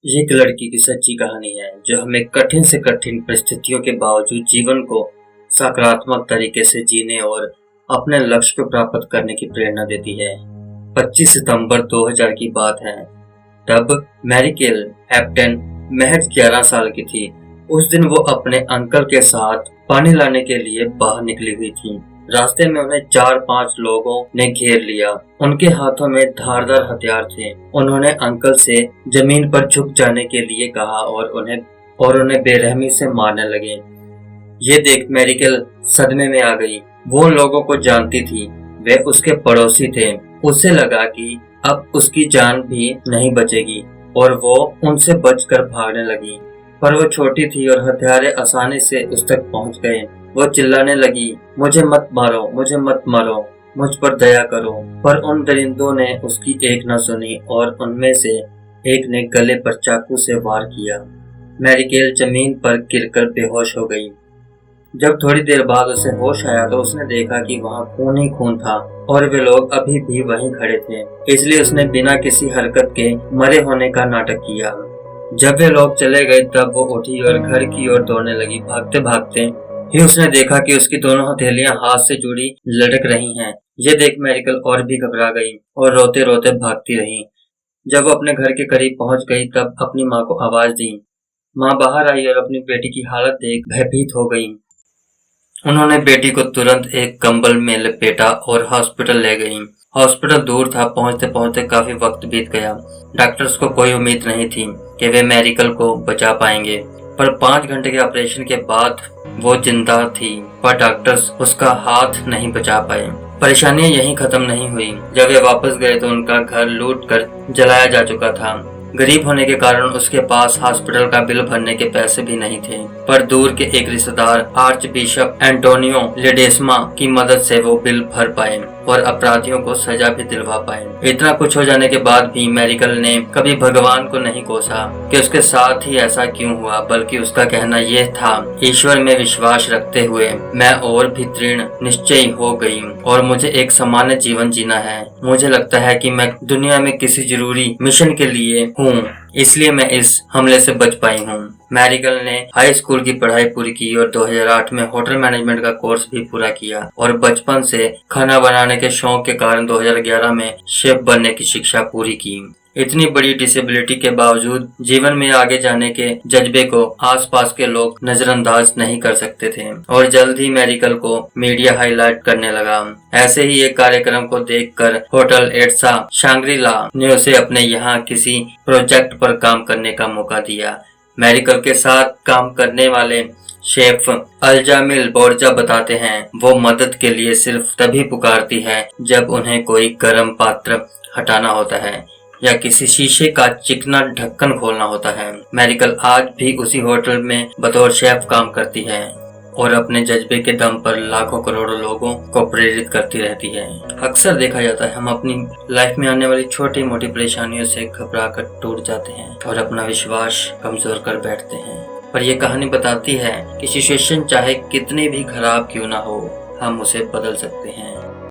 ये एक लड़की की सच्ची कहानी है जो हमें कठिन से कठिन परिस्थितियों के बावजूद जीवन को सकारात्मक तरीके से जीने और अपने लक्ष्य को प्राप्त करने की प्रेरणा देती है। 25 सितंबर 2000 की बात है। तब मैरिकेल एप्टन महज 11 साल की थी। उस दिन वो अपने अंकल के साथ पानी लाने के लिए बाहर निकली हुई थी। रास्ते में उन्हें 4-5 लोगों ने घेर लिया। उनके हाथों में धारदार हथियार थे। उन्होंने अंकल से जमीन पर झुक जाने के लिए कहा और उन्हें बेरहमी से मारने लगे। ये देख मैरिकेल सदमे में आ गई। वो लोगों को जानती थी, वे उसके पड़ोसी थे। उसे लगा कि अब उसकी जान भी नहीं बचेगी और वो उनसे बचकर भागने लगी। पर वो छोटी थी और हथियारे आसानी से उस तक पहुंच गए। वो चिल्लाने लगी, मुझे मत मारो, मुझे मत मारो, मुझ पर दया करो। पर उन दरिंदों ने उसकी एक न सुनी और उनमें से एक ने गले पर चाकू से वार किया। मैरिकेल जमीन पर गिरकर बेहोश हो गई। जब थोड़ी देर बाद उसे होश आया तो उसने देखा कि वहाँ खून ही खून था और वे लोग अभी भी वहीं खड़े थे। इसलिए उसने बिना किसी हरकत के मरे होने का नाटक किया। जब वे लोग चले गए तब वो उठी और घर की ओर दौड़ने लगी। भागते भागते ही उसने देखा कि उसकी दोनों हथेलियां हाथ से जुड़ी लटक रही हैं। ये देख मैरिकल और भी घबरा गई और रोते रोते भागती रही। जब वो अपने घर के करीब पहुंच गई तब अपनी माँ को आवाज दी। माँ बाहर आई और अपनी बेटी की हालत देख भयभीत हो गई। उन्होंने बेटी को तुरंत एक कंबल में लपेटा और हॉस्पिटल ले गई। हॉस्पिटल दूर था। पहुंचते पहुंचते काफी वक्त बीत गया। डॉक्टर्स को कोई उम्मीद नहीं थी कि वे मैरिकल को बचा पाएंगे, पर 5 घंटे के ऑपरेशन के बाद वो जिंदा थी। पर डॉक्टर्स उसका हाथ नहीं बचा पाए। परेशानियां यहीं खत्म नहीं हुई। जब वे वापस गए तो उनका घर लूट कर जलाया जा चुका था। गरीब होने के कारण उसके पास हॉस्पिटल का बिल भरने के पैसे भी नहीं थे, पर दूर के एक रिश्तेदार आर्च बिशप एंटोनियो लेडेस्मा की मदद से वो बिल भर पाए और अपराधियों को सजा भी दिलवा पाए। इतना कुछ हो जाने के बाद भी मैरिकल ने कभी भगवान को नहीं कोसा कि उसके साथ ही ऐसा क्यों हुआ, बल्कि उसका कहना यह था, ईश्वर में विश्वास रखते हुए मैं और भी दृढ़ निश्चयी हो गई और मुझे एक सामान्य जीवन जीना है। मुझे लगता है कि मैं दुनिया में किसी जरूरी मिशन के लिए हूँ, इसलिए मैं इस हमले से बच पाई हूँ। मैरिकल ने हाई स्कूल की पढ़ाई पूरी की और 2008 में होटल मैनेजमेंट का कोर्स भी पूरा किया और बचपन से खाना बनाने के शौक के कारण 2011 में शेफ बनने की शिक्षा पूरी की। इतनी बड़ी डिसेबिलिटी के बावजूद जीवन में आगे जाने के जज्बे को आसपास के लोग नजरअंदाज नहीं कर सकते थे और जल्द ही मैरिकल को मीडिया हाईलाइट करने लगा। ऐसे ही एक कार्यक्रम को देखकर होटल एड्सा शांग्री-ला ने उसे अपने यहाँ किसी प्रोजेक्ट पर काम करने का मौका दिया। मैरिकल के साथ काम करने वाले शेफ अल्जामिल बोर्जा बताते हैं, वो मदद के लिए सिर्फ तभी पुकारती है जब उन्हें कोई गर्म पात्र हटाना होता है या किसी शीशे का चिकना ढक्कन खोलना होता है। मैरिकल आज भी उसी होटल में बतौर शेफ काम करती है और अपने जज्बे के दम पर लाखों करोड़ों लोगों को प्रेरित करती रहती है। अक्सर देखा जाता है हम अपनी लाइफ में आने वाली छोटी मोटी परेशानियों से घबराकर टूट जाते हैं और अपना विश्वास कमजोर कर बैठते हैं, पर यह कहानी बताती है कि सिचुएशन चाहे कितनी भी खराब क्यों ना हो, हम उसे बदल सकते हैं।